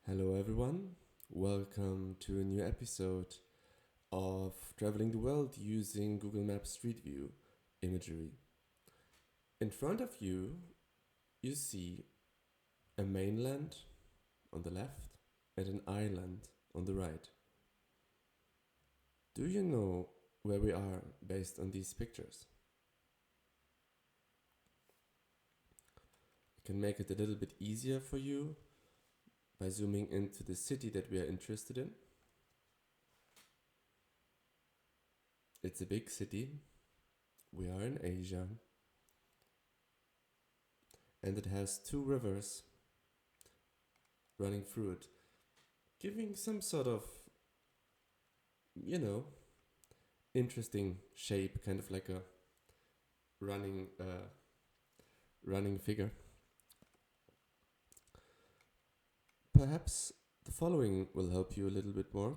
Hello, everyone. Welcome to a new episode of Traveling the World using Google Maps Street View imagery. In front of you, you see a mainland on the left and an island on the right. Do you know where we are based on these pictures? I can make it a little bit easier for you by zooming into the city that we are interested in. It's a big city. We are in Asia. And it has two rivers running through it, giving some sort of, interesting shape, kind of like a running, running figure. Perhaps the following will help you a little bit more.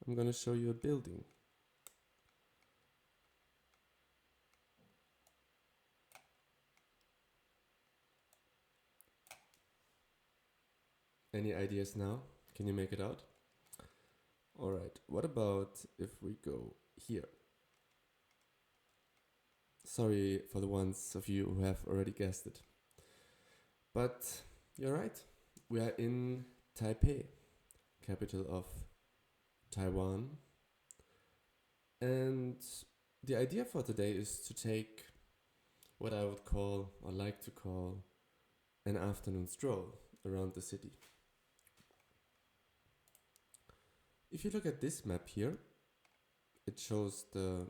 I'm going to show you a building. Any ideas now? Can you make it out? Alright, what about if we go here? Sorry for the ones of you who have already guessed it. But you're right, we are in Taipei, capital of Taiwan. And the idea for today is to take what I would call, or like to call, an afternoon stroll around the city. If you look at this map here, it shows the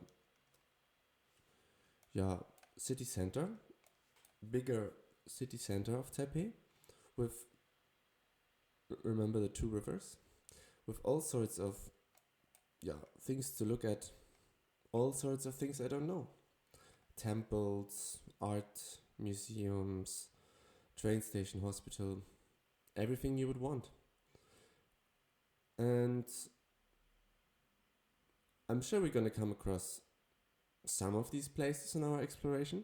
city center, bigger city center of Taipei, with, remember the two rivers, with all sorts of things to look at, all sorts of things I don't know. Temples, art, museums, train station, hospital, everything you would want. And I'm sure we're gonna come across some of these places in our exploration.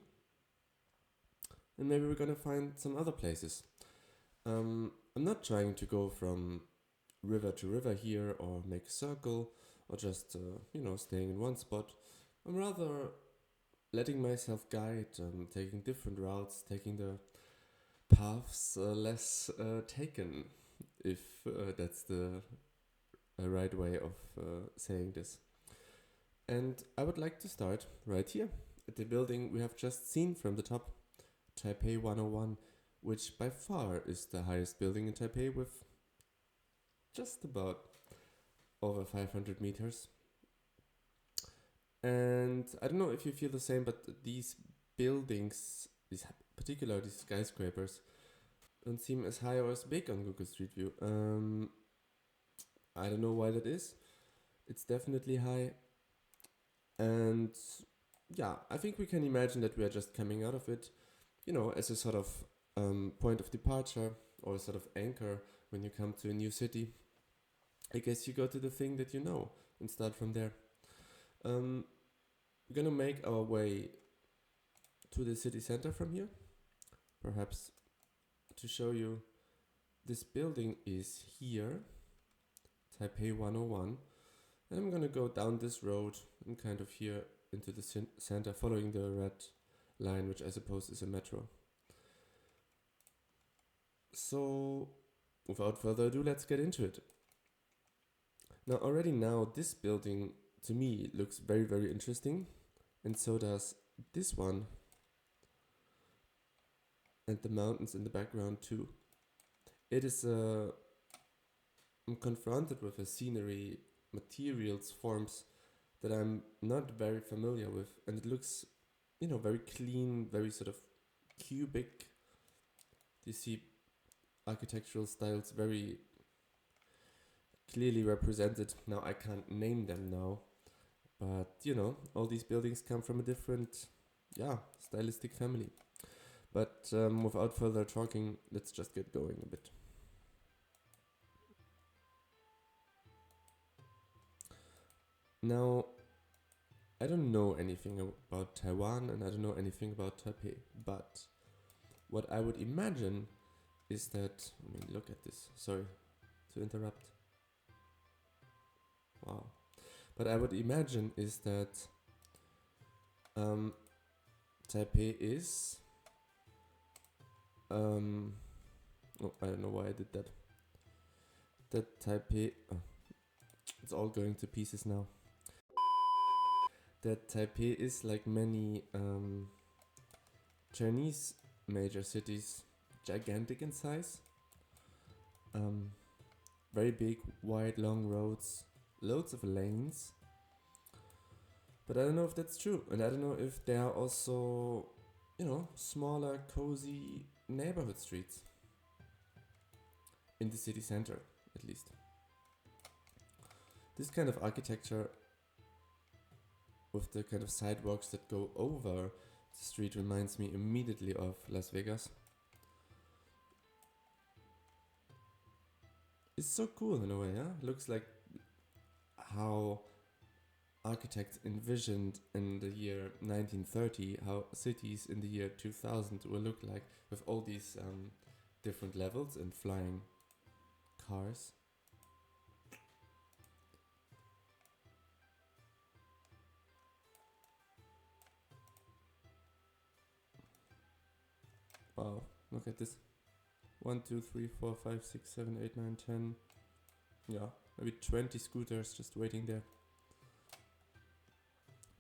And maybe we're gonna find some other places. I'm not trying to go from river to river here or make a circle or just, staying in one spot. I'm rather letting myself guide, taking different routes, taking the paths less taken, if that's the right way of saying this. And I would like to start right here at the building we have just seen from the top, Taipei 101, which by far is the highest building in Taipei with just about over 500 meters. And I don't know if you feel the same, but these buildings, these skyscrapers, don't seem as high or as big on Google Street View. I don't know why that is. It's definitely high. And I think we can imagine that we are just coming out of it, as a sort of point of departure or a sort of anchor when you come to a new city. I guess you go to the thing that you know and start from there. We're gonna make our way to the city center from here. Perhaps to show you, this building is here, Taipei 101. And I'm gonna go down this road and kind of here into the center, following the red line, which I suppose is a metro. So, without further ado, let's get into it. Now, this building to me looks very, very interesting, and so does this one, and the mountains in the background too. I'm confronted with a scenery, materials, forms that I'm not very familiar with, and it looks, very clean, very sort of cubic. You see architectural styles very clearly represented. Now I can't name them now, but all these buildings come from a different, stylistic family. But without further talking, let's just get going a bit. Now, I don't know anything about Taiwan and I don't know anything about Taipei, but what I would imagine is that, I mean, look at this. Sorry to interrupt. Wow. But I would imagine is that Taipei is oh, I don't know why I did that. That Taipei, it's all going to pieces now. That Taipei is like many Chinese major cities, gigantic in size. Very big, wide, long roads, loads of lanes. But I don't know if that's true, and I don't know if there are also, smaller, cozy neighborhood streets in the city center, at least. This kind of architecture with the kind of sidewalks that go over the street reminds me immediately of Las Vegas. It's so cool in a way, yeah? Looks like how architects envisioned in the year 1930 how cities in the year 2000 will look like, with all these different levels and flying cars. Wow, look at this. 1, 2, 3, 4, 5, 6, 7, 8, 9, 10. Yeah, maybe 20 scooters just waiting there.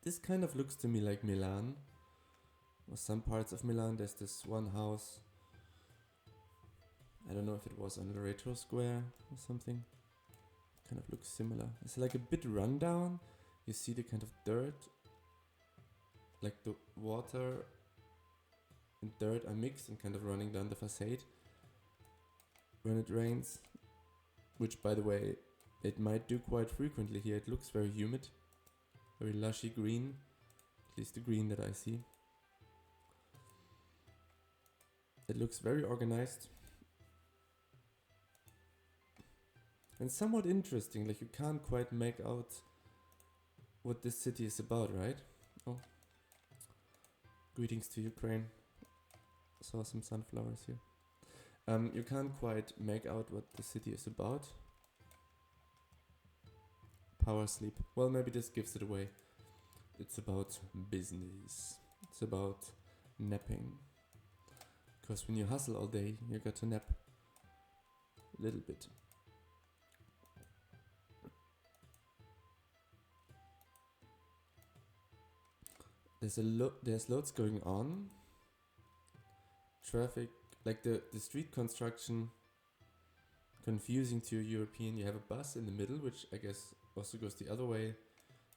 This kind of looks to me like Milan, or some parts of Milan. There's this one house. I don't know if it was on the Retro Square or something. It kind of looks similar. It's like a bit rundown. You see the kind of dirt, like the water and dirt are mixed and kind of running down the facade when it rains, which, by the way, it might do quite frequently here. It looks very humid, very lushy green, at least the green that I see. It looks very organized and somewhat interesting. Like, you can't quite make out what this city is about, right? Oh, greetings to Ukraine. Saw some sunflowers here. You can't quite make out what the city is about. Power sleep. Well, maybe this gives it away. It's about business. It's about napping. Because when you hustle all day, you got to nap a little bit. There's loads going on. Traffic, like the street construction, confusing to a European. You have a bus in the middle, which I guess also goes the other way.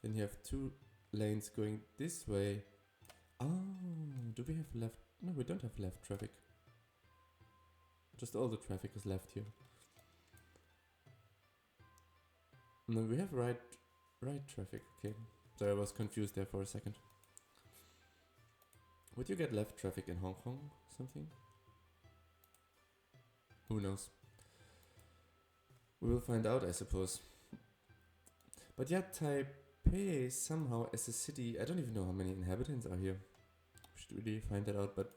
Then you have 2 lanes going this way. Oh, do we have left? No, we don't have left traffic. Just all the traffic is left here. No, we have right traffic. Okay, so I was confused there for a second. Would you get left traffic in Hong Kong or something? Who knows? We will find out, I suppose. But yeah, Taipei somehow as a city, I don't even know how many inhabitants are here. We should really find that out, but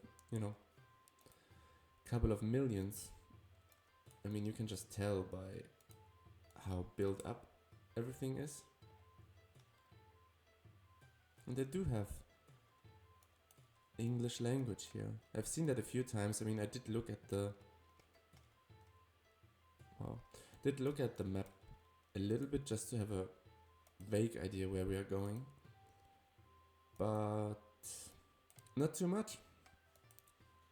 couple of millions. I mean, you can just tell by how built up everything is. And they do have English language here. I've seen that a few times. I mean, I did look at the map a little bit just to have a vague idea where we are going, but not too much.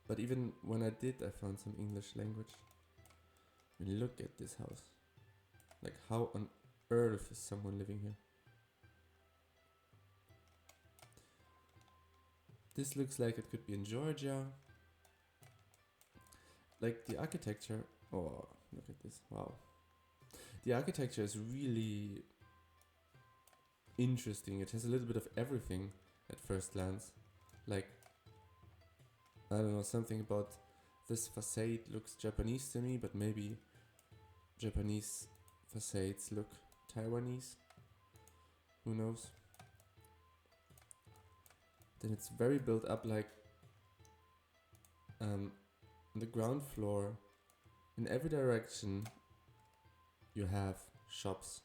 But even when I did, I found some English language. I mean, look at this house. Like, how on earth is someone living here? This looks like it could be in Georgia. Like, the architecture. Oh, look at this. Wow. The architecture is really interesting. It has a little bit of everything at first glance. Like, I don't know, something about this facade looks Japanese to me, but maybe Japanese facades look Taiwanese. Who knows? Then it's very built up, like on the ground floor in every direction you have shops.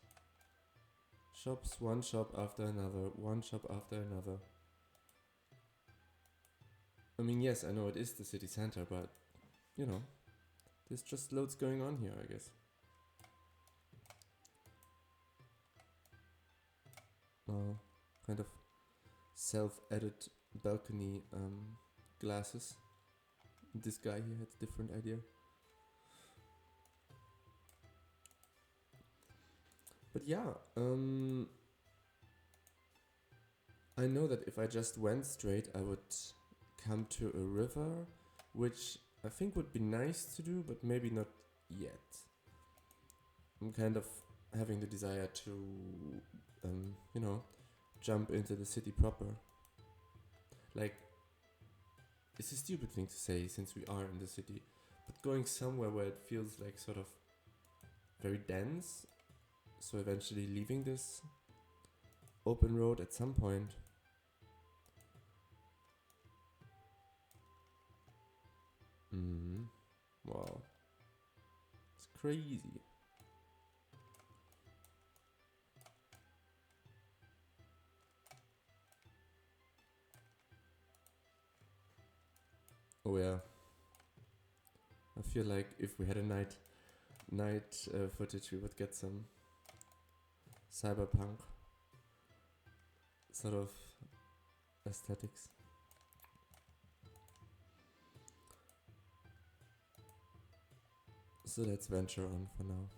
Shops, one shop after another, one shop after another. I mean, yes, I know it is the city center, but, you know, there's just loads going on here, I guess. Kind of self-added balcony glasses. This guy here had a different idea. But yeah, I know that if I just went straight, I would come to a river, which I think would be nice to do, but maybe not yet. I'm kind of having the desire to, you know, jump into the city proper. Like, it's a stupid thing to say since we are in the city, but going somewhere where it feels like sort of very dense, so eventually leaving this open road at some point. Wow. It's crazy. Oh yeah. I feel like if we had a night footage, we would get some cyberpunk sort of aesthetics. So let's venture on for now.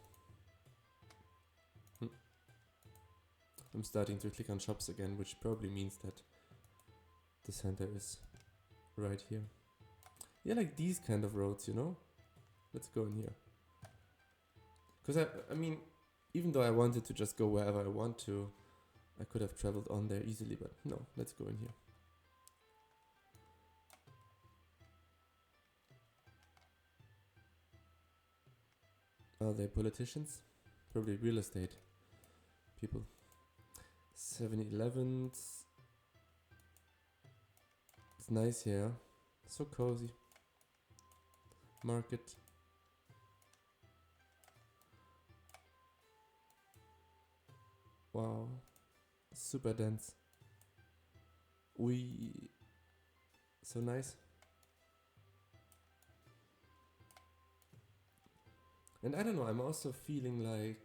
I'm starting to click on shops again, which probably means that the center is right here. Yeah, like these kind of roads, you know? Let's go in here. Because I mean, even though I wanted to just go wherever I want to, I could have traveled on there easily, but no, let's go in here. Are they politicians? Probably real estate people. 7-Elevens. It's nice here. So cozy. Market. Wow. Super dense. So nice. And I don't know, I'm also feeling like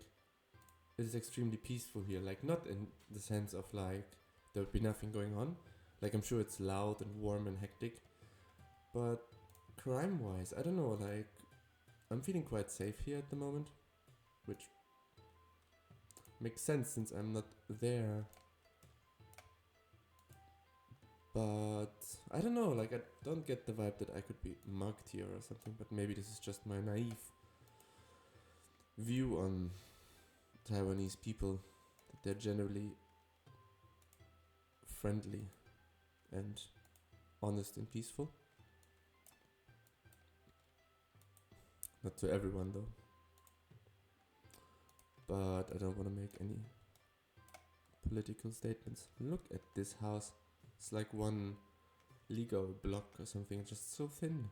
it is extremely peaceful here. Like, not in the sense of like there would be nothing going on. Like, I'm sure it's loud and warm and hectic. But crime-wise, I don't know, like, I'm feeling quite safe here at the moment. Which makes sense since I'm not there. But I don't know, like, I don't get the vibe that I could be mugged here or something. But maybe this is just my naive view on Taiwanese people, that they're generally friendly and honest and peaceful. Not to everyone though. But I don't want to make any political statements. Look at this house. It's like one Lego block or something, just so thin.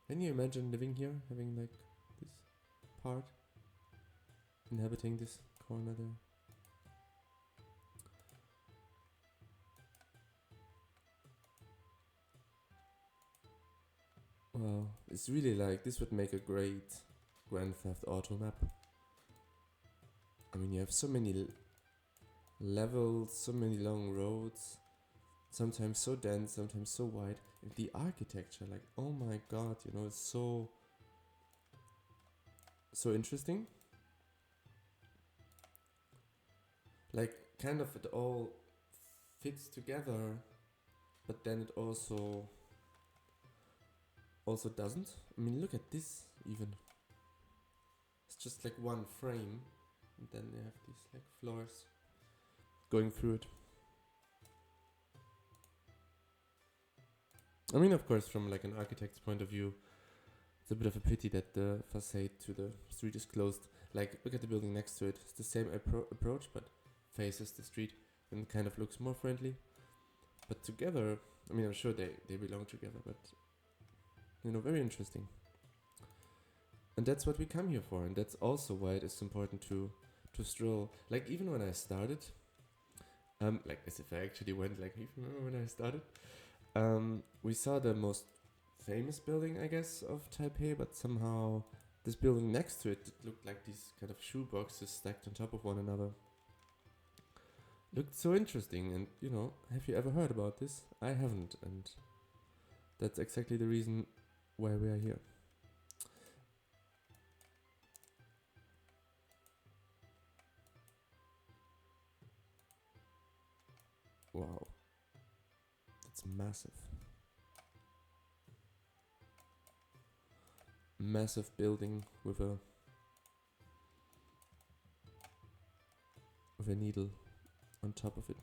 Can you imagine living here, having like this part, inhabiting this corner there? Wow, it's really like, this would make a great Grand Theft Auto map. I mean, you have so many levels, so many long roads, sometimes so dense, sometimes so wide. And the architecture, like, oh my god, you know, it's so interesting. Like, kind of it all fits together, but then it also doesn't. I mean, look at this even. It's just like one frame, and then they have these like floors going through it. I mean, of course, from like an architect's point of view, it's a bit of a pity that the facade to the street is closed. Like, look at the building next to it. It's the same approach, but faces the street and kind of looks more friendly. But together, I mean, I'm sure they belong together, but, you know, very interesting. And that's what we come here for, and that's also why it is important to stroll. Like even when I started, like as if I actually went, like even when I started, we saw the most famous building, I guess, of Taipei, but somehow this building next to it looked like these kind of shoe boxes stacked on top of one another. Looked so interesting, and have you ever heard about this? I haven't, and that's exactly the reason why we are here. Wow, that's massive. Massive building with a needle on top of it.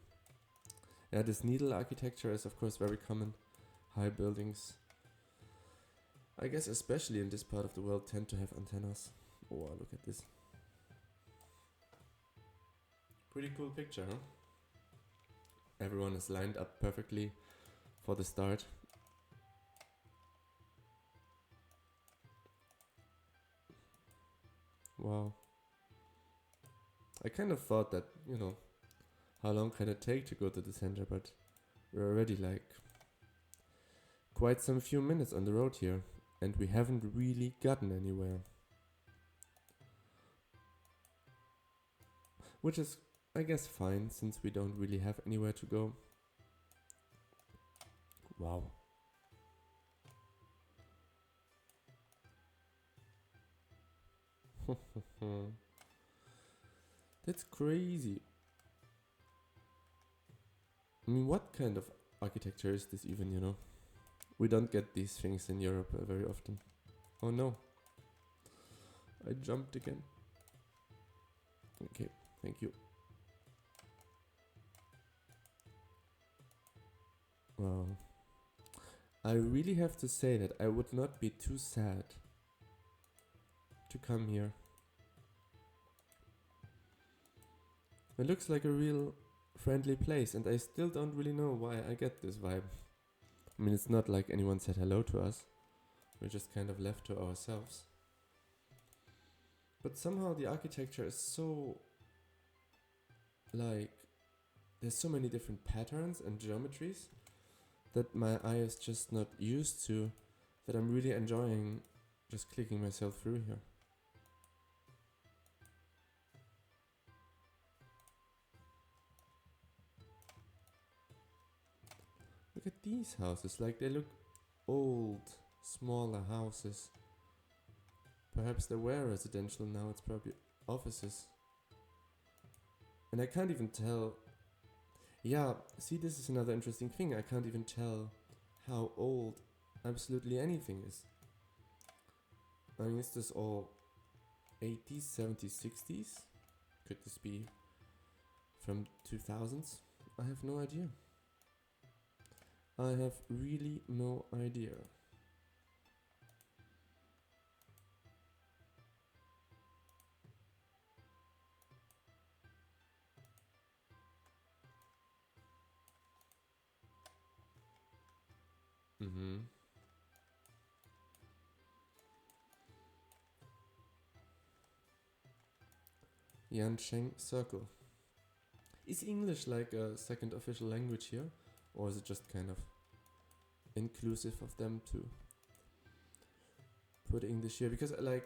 Yeah, this needle architecture is of course very common. High buildings, I guess especially in this part of the world, tend to have antennas. Oh, wow, look at this. Pretty cool picture, huh? Everyone is lined up perfectly for the start. Wow. I kind of thought that, how long can it take to go to the center, but we're already like quite some few minutes on the road here, and we haven't really gotten anywhere. Which is, I guess, fine, since we don't really have anywhere to go. Wow. That's crazy. I mean, what kind of architecture is this even? We don't get these things in Europe very often. Oh no. I jumped again. Okay, thank you. Wow. I really have to say that I would not be too sad to come here. It looks like a real friendly place, and I still don't really know why I get this vibe. I mean, it's not like anyone said hello to us. We're just kind of left to ourselves. But somehow the architecture is so, like, there's so many different patterns and geometries that my eye is just not used to, that I'm really enjoying just clicking myself through here. Look at these houses, like they look old, smaller houses. Perhaps they were residential, now it's probably offices. And I can't even tell. Yeah, see, this is another interesting thing. I can't even tell how old absolutely anything is. I mean, is this all 80s, 70s, 60s? Could this be from 2000s? I have no idea. I have really no idea. Mm-hmm. Yancheng Circle. Is English like a second official language here? Or is it just kind of inclusive of them to put English here? Because I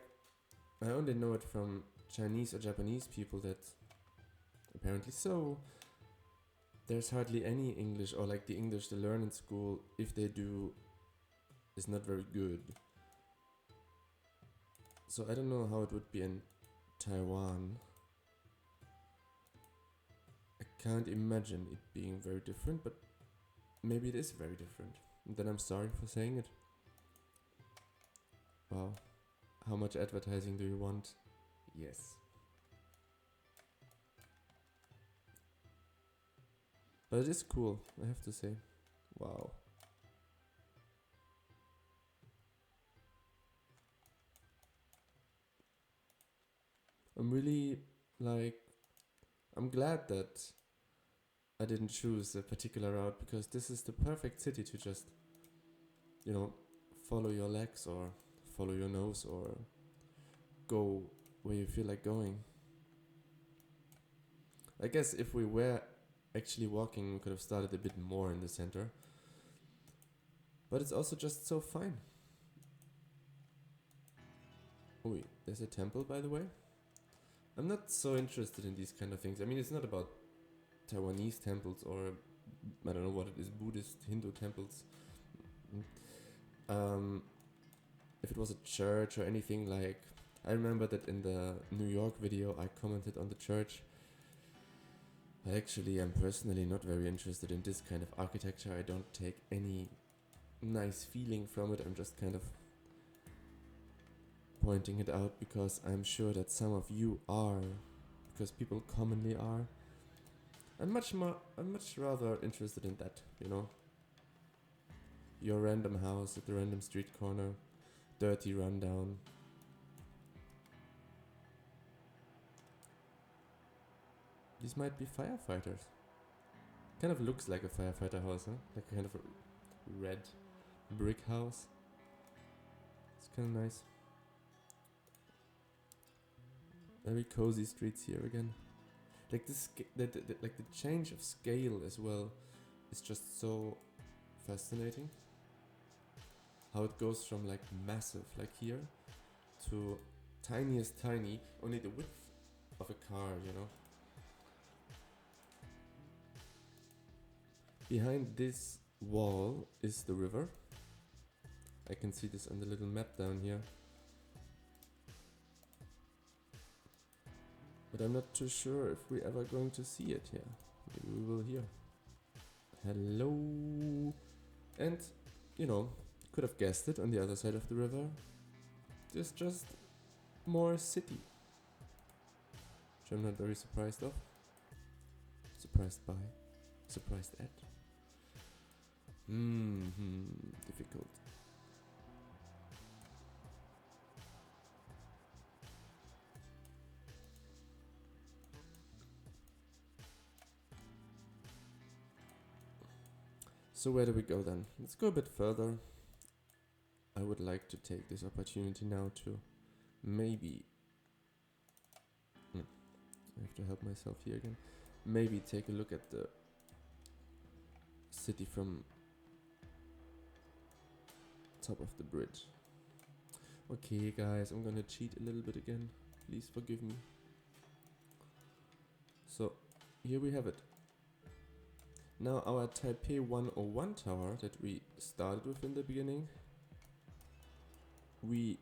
only know it from Chinese or Japanese people that apparently so there's hardly any English, or like the English they learn in school, if they do, is not very good. So I don't know how it would be in Taiwan. I can't imagine it being very different, but maybe it is very different. And then I'm sorry for saying it. Wow. How much advertising do you want? Yes. But it is cool, I have to say. Wow. I'm really, I'm glad that I didn't choose a particular route, because this is the perfect city to just, follow your legs or follow your nose or go where you feel like going. I guess if we were actually walking, we could have started a bit more in the center. But it's also just so fine. Oh wait, there's a temple, by the way. I'm not so interested in these kind of things. I mean, it's not about Taiwanese temples or I don't know what it is, Buddhist, Hindu temples. If it was a church or anything like, I remember that in the New York video I commented on the church. I actually am personally not very interested in this kind of architecture. I don't take any nice feeling from it. I'm just kind of pointing it out because I'm sure that some of you are, because people commonly are. I'm much rather interested in that, you know. Your random house at the random street corner, dirty rundown. These might be firefighters. Kind of looks like a firefighter house, huh? Like a kind of a red brick house. It's kind of nice. Very cozy streets here again. Like this, like the change of scale as well is just so fascinating. How it goes from like massive, like here, to tiniest tiny, only the width of a car, you know. Behind this wall is the river. I can see this on the little map down here. But I'm not too sure if we're ever going to see it here. Maybe we will here. Hello. And, you know, could have guessed it, on the other side of the river, there's just more city. Which I'm not very surprised of. Surprised by. Surprised at. Difficult. So where do we go then? Let's go a bit further. I would like to take this opportunity now to maybe... I have to help myself here again. Maybe take a look at the city from top of the bridge. Okay guys, I'm gonna cheat a little bit again. Please forgive me. So, here we have it. Now our Taipei 101 tower that we started with in the beginning, it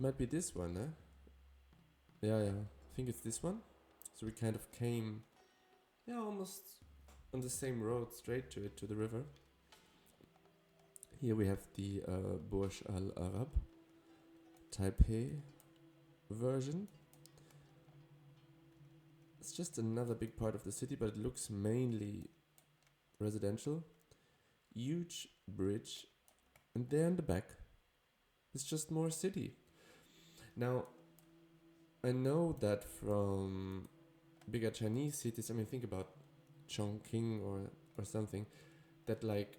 might be this one, eh? Yeah, I think it's this one. So we kind of came, almost on the same road straight to it, to the river. Here we have the Burj Al Arab Taipei version. It's just another big part of the city, but it looks mainly residential. Huge bridge, and there in the back, it's just more city. Now, I know that from bigger Chinese cities, I mean, think about Chongqing or something, that like,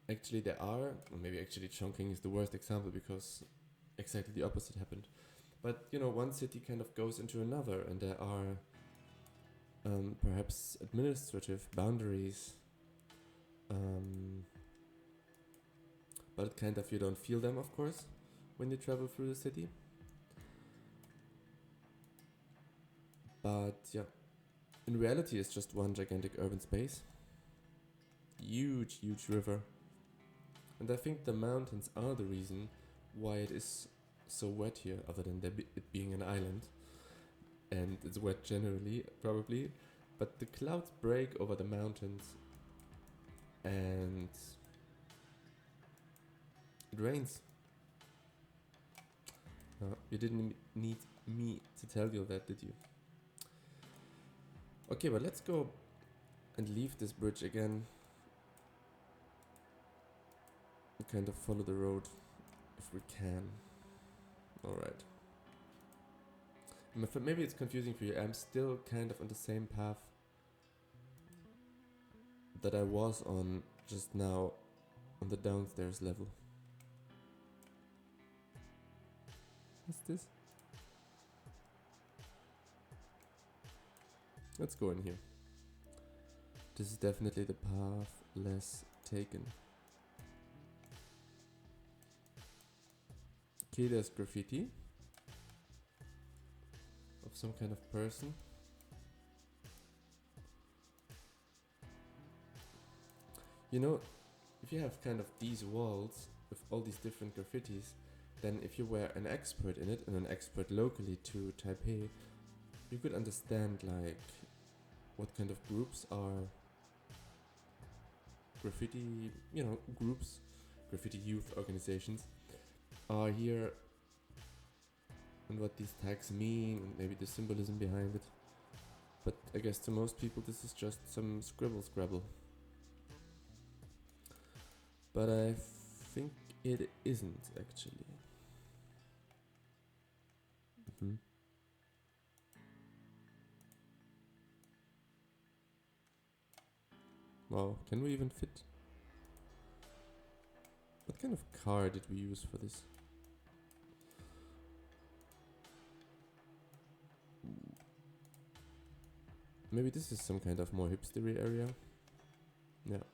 actually there are, or maybe actually Chongqing is the worst example because exactly the opposite happened. But, you know, one city kind of goes into another, and there are perhaps administrative boundaries, but kind of you don't feel them, of course, when you travel through the city. But yeah, in reality it's just one gigantic urban space. Huge river. And I think the mountains are the reason why it is so wet here, other than it being an island. And it's wet generally, probably. But the clouds break over the mountains and it rains. You didn't need me to tell you that, did you? Okay, but let's go and leave this bridge again. And kind of follow the road if we can. Alright. Maybe it's confusing for you. I'm still kind of on the same path that I was on just now on the downstairs level. What's this? Let's go in here. This is definitely the path less taken. Okay, there's graffiti of some kind of person. You know, if you have kind of these walls with all these different graffitis, then if you were an expert in it and an expert locally to Taipei, you could understand like what kind of groups are graffiti, groups, graffiti youth organizations are here and what these tags mean and maybe the symbolism behind it. But I guess to most people this is just some scrabble. But I think it isn't actually. Wow, can we even fit? What kind of car did we use for this? Maybe this is some kind of more hipstery area. Yeah,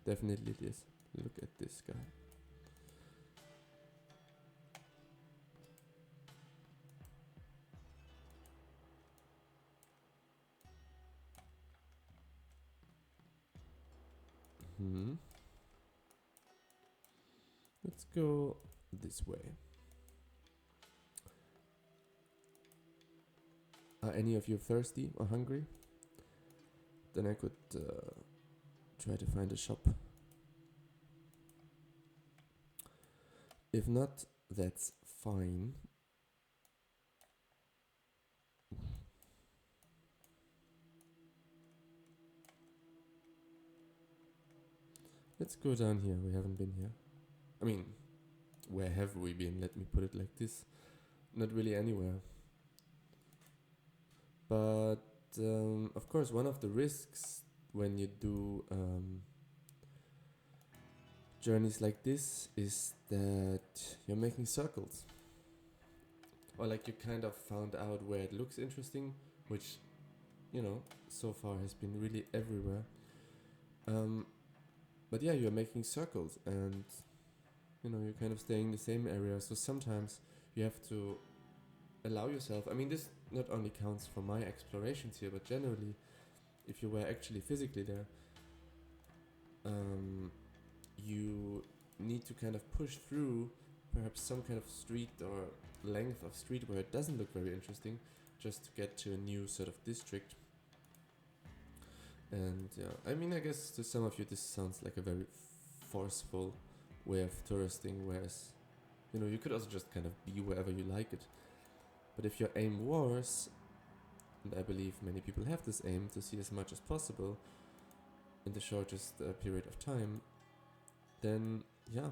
definitely it is. Look at this guy. Let's go this way. Are any of you thirsty or hungry? Then I could try to find a shop. If not, that's fine. Let's go down here. We haven't been here. I mean, where have we been? Let me put it like this. Not really anywhere. But of course, one of the risks when you do journeys like this is that you're making circles. Or like you kind of found out where it looks interesting, which, so far has been really everywhere. But yeah, you're making circles and, you're kind of staying in the same area. So sometimes you have to allow yourself. I mean, this not only counts for my explorations here, but generally, if you were actually physically there, you need to kind of push through perhaps some kind of street or length of street where it doesn't look very interesting, just to get to a new sort of district. And yeah, I mean, I guess to some of you this sounds like a very forceful way of touristing, whereas, you could also just kind of be wherever you like it. But if your aim was, and I believe many people have this aim, to see as much as possible in the shortest period of time, then yeah,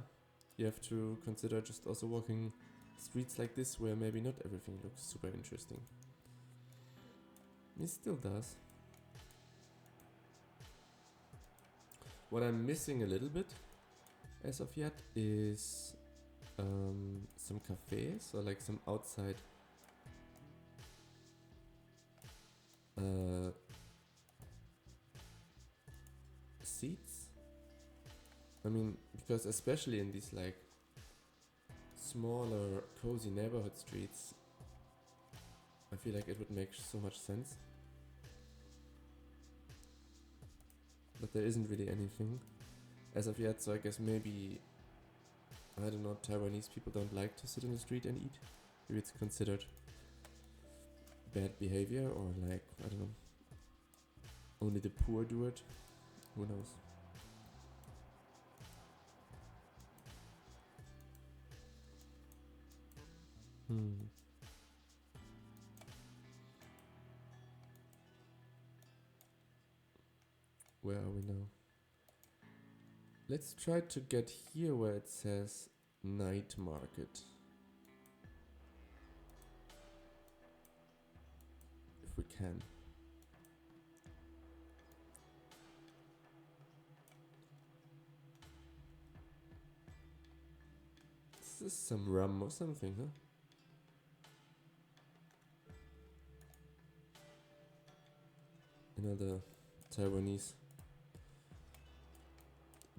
you have to consider just also walking streets like this where maybe not everything looks super interesting. It still does. What I'm missing a little bit as of yet is some cafes or like some outside seats. I mean, because especially in these like smaller, cozy neighborhood streets, I feel like it would make so much sense. But there isn't really anything as of yet, so I guess maybe, I don't know, Taiwanese people don't like to sit in the street and eat. Maybe it's considered bad behavior, or like, I don't know, only the poor do it. Who knows? Where are we now? Let's try to get here where it says night market. If we can. This is some rum or something, huh? Another Taiwanese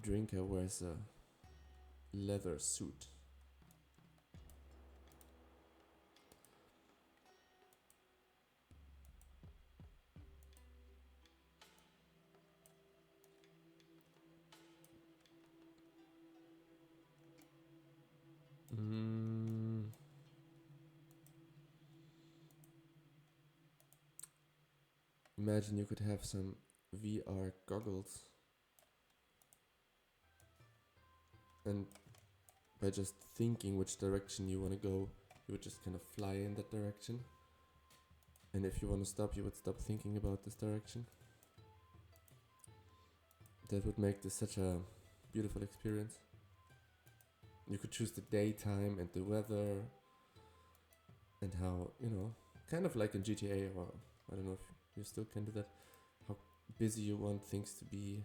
drinker wears a leather suit. Mm. Imagine you could have some VR goggles, and by just thinking which direction you want to go, you would just kind of fly in that direction. And if you want to stop, you would stop thinking about this direction. That would make this such a beautiful experience. You could choose the daytime and the weather, and how, kind of like in GTA, or I don't know if you still can do that, how busy you want things to be.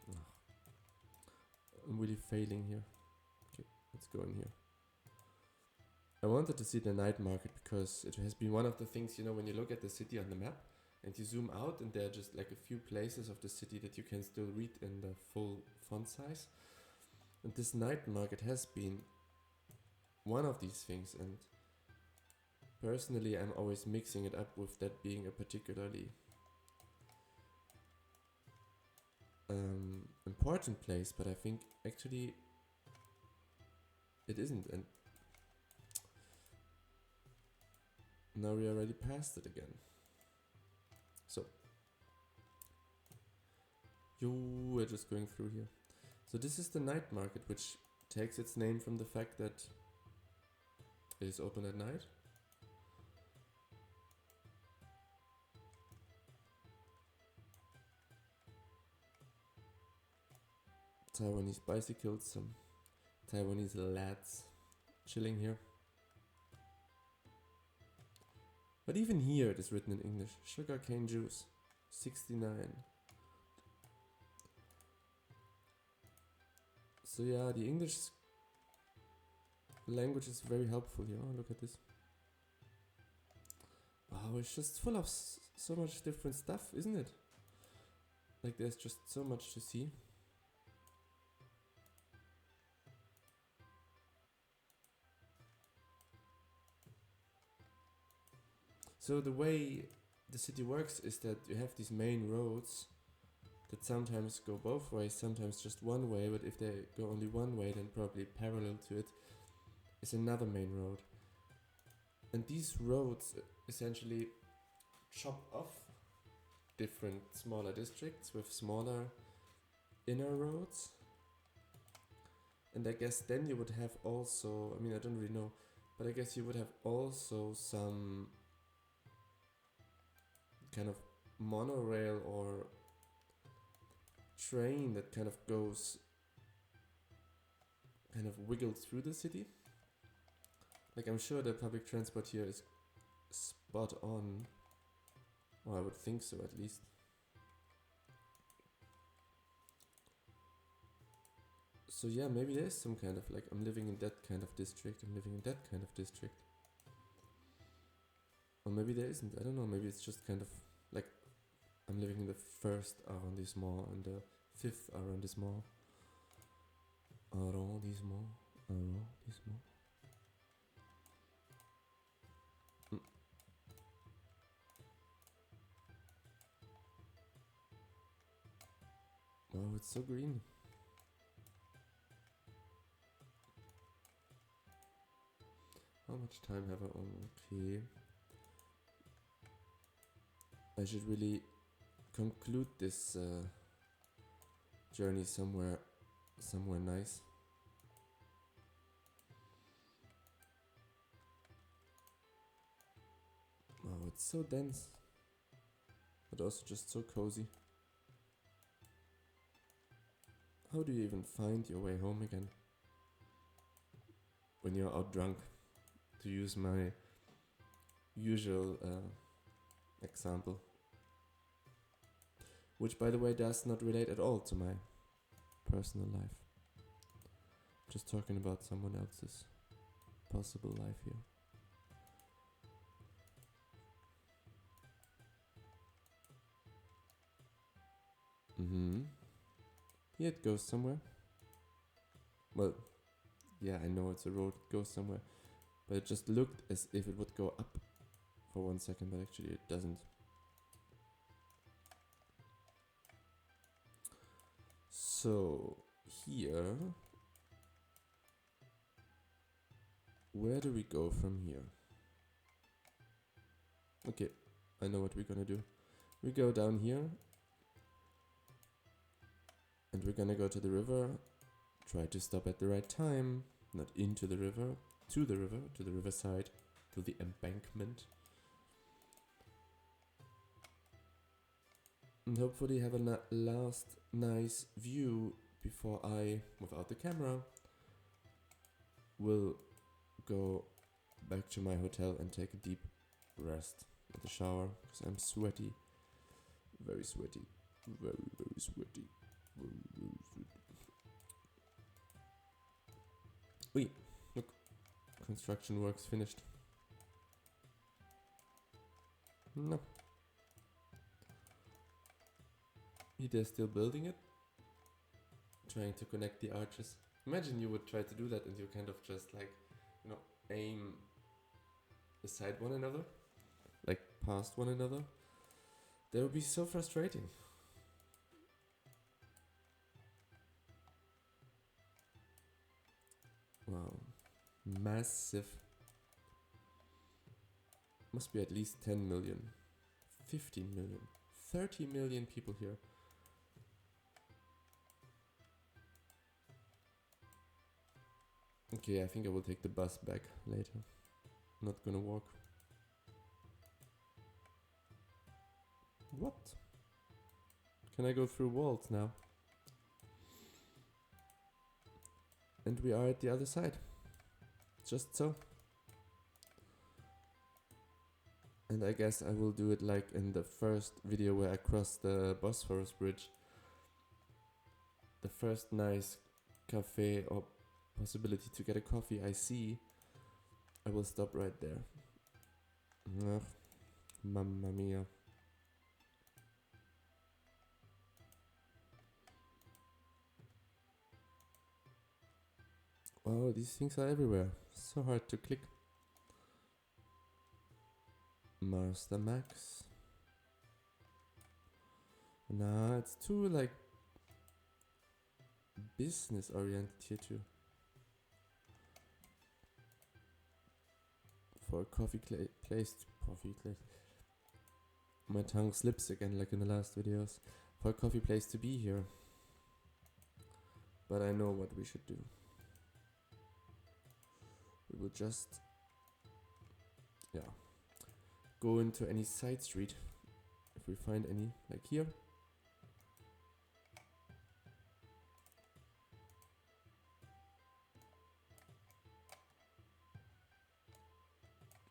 Ugh. I'm really failing here. Okay, let's go in here. I wanted to see the night market because it has been one of the things, when you look at the city on the map and you zoom out, and there are just like a few places of the city that you can still read in the full font size. And this night market has been one of these things, and personally I'm always mixing it up with that being a particularly important place, but I think actually it isn't, and now we already passed it again. So we're just going through here. So this is the night market, which takes its name from the fact that it is open at night. Taiwanese bicycles, some Taiwanese lads chilling here. But even here it is written in English. Sugarcane juice, 69. So yeah, the English language is very helpful here. Oh, look at this. Wow, it's just full of so much different stuff, isn't it? Like there's just so much to see. So the way the city works is that you have these main roads that sometimes go both ways, sometimes just one way, but if they go only one way, then probably parallel to it is another main road. And these roads essentially chop off different smaller districts with smaller inner roads. And I guess then you would have also, I don't really know, but I guess you would have also some kind of monorail or train that kind of goes, kind of wiggles through the city. Like I'm sure the public transport here is spot on, or I would think so at least. So yeah, maybe there's some kind of like, I'm living in that kind of district, I'm living in that kind of district. Or maybe there isn't, I don't know, maybe it's just kind of like I'm living in the first arrondissement and the fifth arrondissement. Arrondissement. Wow, it's so green. How much time have I on? Okay. I should really conclude this journey somewhere nice. Wow, it's so dense, but also just so cozy. How do you even find your way home again when you're out drunk? To use my usual example, which by the way does not relate at all to my personal life. Just talking about someone else's possible life here. Here it goes somewhere. Well, yeah, I know it's a road, it goes somewhere. But it just looked as if it would go up for 1 second, but actually it doesn't. So, here... Where do we go from here? Okay, I know what we're gonna do. We go down here. And we're gonna go to the river. Try to stop at the right time. Not into the river. To the river. To the riverside. To the embankment. And hopefully have a last nice view before I, without the camera, will go back to my hotel and take a deep rest at the shower, because I'm sweaty. Very sweaty. Very, very sweaty. Very, very sweaty. Wait, look. Construction works finished. No. They're still building it. Trying to connect the arches. Imagine you would try to do that and you kind of just like, you know, aim beside one another. Like past one another. That would be so frustrating. Wow. Massive. Must be at least 10 million. 15 million. 30 million people here. Okay, I think I will take the bus back later. Not gonna walk. What? Can I go through walls now? And we are at the other side. Just so. And I guess I will do it like in the first video where I crossed the Bosphorus Bridge. The first nice cafe or possibility to get a coffee I see, I will stop right there. Ugh, mamma mia. Wow, these things are everywhere. So hard to click. Master Max. Nah, it's too like business oriented here too. For a coffee place. My tongue slips again like in the last videos. For a coffee place to be here. But I know what we should do. We will just, yeah, go into any side street if we find any, like here.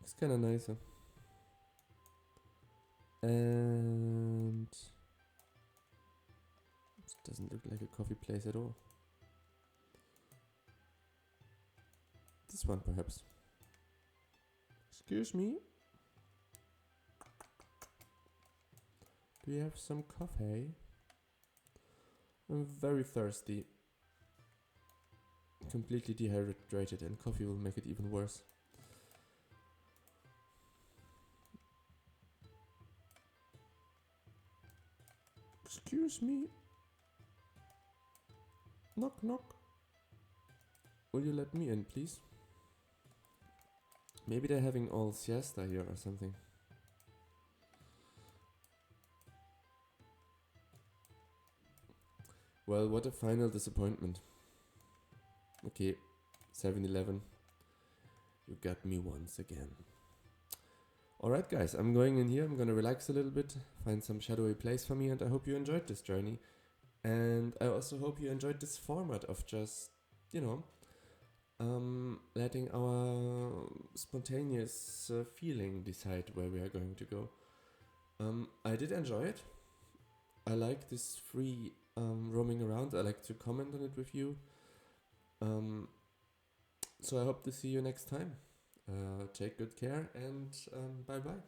It's kind of nicer. And it doesn't look like a coffee place at all. This one perhaps. Excuse me. Do you have some coffee? I'm very thirsty. Completely dehydrated, and coffee will make it even worse. Excuse me. Knock knock. Will you let me in, please? Maybe they're having all siesta here or something. Well, what a final disappointment. Okay, 7-Eleven. You got me once again. Alright guys, I'm going in here, I'm gonna relax a little bit, find some shadowy place for me, and I hope you enjoyed this journey. And I also hope you enjoyed this format of just, you know, letting our spontaneous feeling decide where we are going to go. I did enjoy it. I like this free roaming around. I like to comment on it with you. So I hope to see you next time. Take good care and bye bye.